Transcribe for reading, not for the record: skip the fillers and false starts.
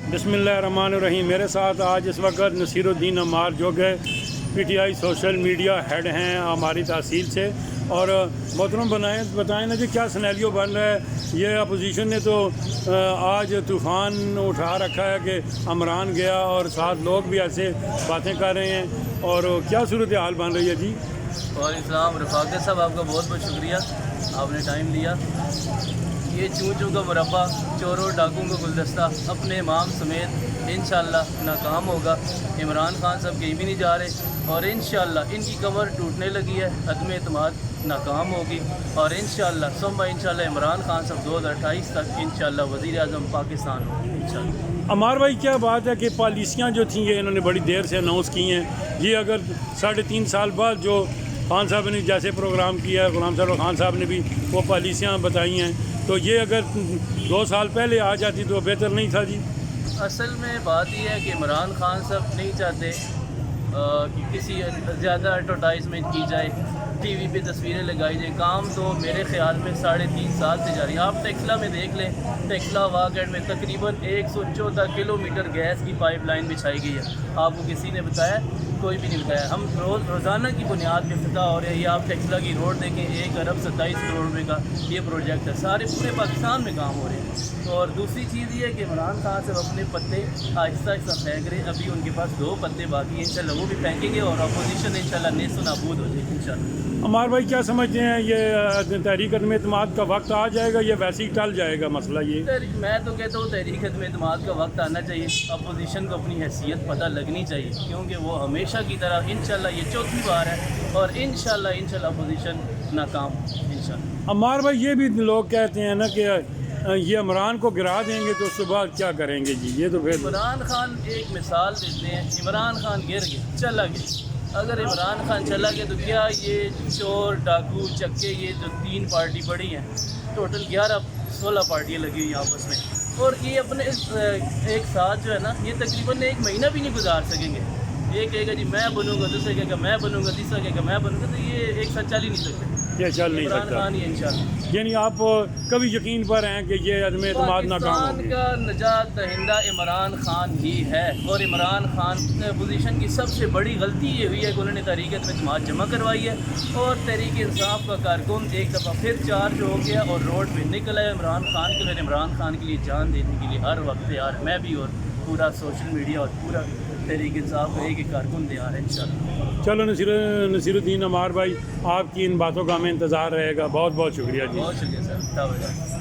बिस्मिल्लाहिर्रहमानिर्रहीम। मेरे साथ आज इस वक्त नसीरुद्दीन अम्मार जो कि PTI सोशल मीडिया हेड हैं हमारी तहसील से। और मोहतरम बताएं ना जी, क्या सिनेरियो बन रहा है। ये अपोजिशन ने तो आज तूफ़ान उठा रखा है कि अमरान गया और 7 लोग भी ऐसे बातें कर रहे हैं, और क्या सूरत हाल बन रही है जी। वालेकुम रफ़ाक़त साहब, आपका बहुत बहुत शुक्रिया, आपने टाइम लिया। ये चूँ चूँ का मुरब्बा, चोरों डाकुओं का गुलदस्ता अपने इमाम समेत इंशाअल्लाह नाकाम होगा। इमरान खान साहब कहीं भी नहीं जा रहे और इंशाअल्लाह इनकी कमर टूटने लगी है, अदम एतमाद नाकाम होगी और इंशाअल्लाह इमरान खान साहब 2028 तक इंशाअल्लाह वज़ीर आज़म पाकिस्तान होंगे इंशाअल्लाह। अमार भाई, क्या बात है कि पॉलिसियाँ जो थी ये इन्होंने बड़ी देर से अनाउंस की हैं। ये अगर 3.5 साल बाद जो खान साहब ने जैसे प्रोग्राम किया है, गुलाम सरवर खान साहब ने भी वो पॉलिसियाँ बताई हैं, तो ये अगर 2 साल पहले आ जाती तो बेहतर नहीं था जी। असल में बात यह है कि इमरान खान साहब नहीं चाहते कि किसी ज़्यादा एडवर्टाइजमेंट की जाए, टीवी पे तस्वीरें लगाई जाए। काम तो मेरे ख्याल में 3.5 साल से जारी है। आप टेक्सला में देख लें, टेक्सला वागड़ में तकरीबन 114 किलोमीटर गैस की पाइपलाइन बिछाई गई है। आपको किसी ने बताया? कोई भी नहीं बताया। हम रोज़ाना की बुनियाद पे इफ्तिताह हो रही है। ये आप टेक्सला की रोड देखें, 1 अरब 27 करोड़ रुपये का ये प्रोजेक्ट है। सारे पूरे पाकिस्तान में काम हो रहे हैं। और दूसरी चीज़ ये है कि इमरान खान साहब अपने पत्ते आहिस्ता आहिस्ता फेंक रहे हैं। अभी उनके पास 2 पत्ते बाकी हैं, इंशाल्लाह वो भी फेंकेंगे और अपोजिशन इंशाल्लाह नेस्त नाबूद हो जाएगी इंशाल्लाह। अमार भाई, क्या समझते हैं, ये तहरीक अदम एतमाद का वक्त आ जाएगा या वैसे ही टल जाएगा मसला ये। मैं तो कहता हूँ तहरीक अदम एतमाद का वक्त आना चाहिए। अपोजिशन को अपनी हैसियत पता लगनी चाहिए, क्योंकि वो हमेशा की तरह इंशाल्लाह ये 4थी बार है और इंशाल्लाह अपोजिशन नाकाम इंशाल्लाह। अमार भाई, ये भी लोग कहते हैं ना कि ये इमरान को गिरा देंगे तो उसके बाद क्या करेंगे जी। ये तो फिर इमरान खान एक मिसाल देते हैं। इमरान खान गिर गया, चला गया। अगर इमरान खान चला गया तो क्या ये चोर डाकू चक्के, ये जो 3 पार्टी बड़ी हैं, टोटल 11-16 पार्टियाँ लगी हुई आपस में, और ये अपने एक साथ जो है ना, ये तकरीबन 1 महीना भी नहीं गुजार सकेंगे। ये कहेगा जी मैं बनूंगा, दूसरे कहेगा मैं बनूंगा, तीसरा कहेगा मैं बनूंगा, तो ये एक साथ चल ही नहीं सकते। ये चल नहीं इमरान सकता। खान ही इंशाल्लाह। यानी आप कभी यकीन पर हैं कि ये अदम एतमाद नाकाम पाकिस्तान होगी। का निजात दहिंदा इमरान खान ही है। और इमरान खान पोजीशन की सबसे बड़ी गलती ये हुई है कि उन्होंने तहरीक अदम एतमाद जमा करवाई है और तहरीक इंसाफ का कारकुन एक दफ़ा फिर चार्ज हो गया और रोड पे निकला है इमरान खान के लिए। इमरान खान के लिए जान देने के लिए हर वक्त तैयार, मैं भी और पूरा सोशल मीडिया और पूरा तहरीक इंसाफ का एक कारकुन तैयार है इंशाल्लाह। चलो नसीरुद्दीन अमार भाई, आपकी इन बातों का हमें इंतज़ार रहेगा। बहुत बहुत शुक्रिया जी। बहुत शुक्रिया सर।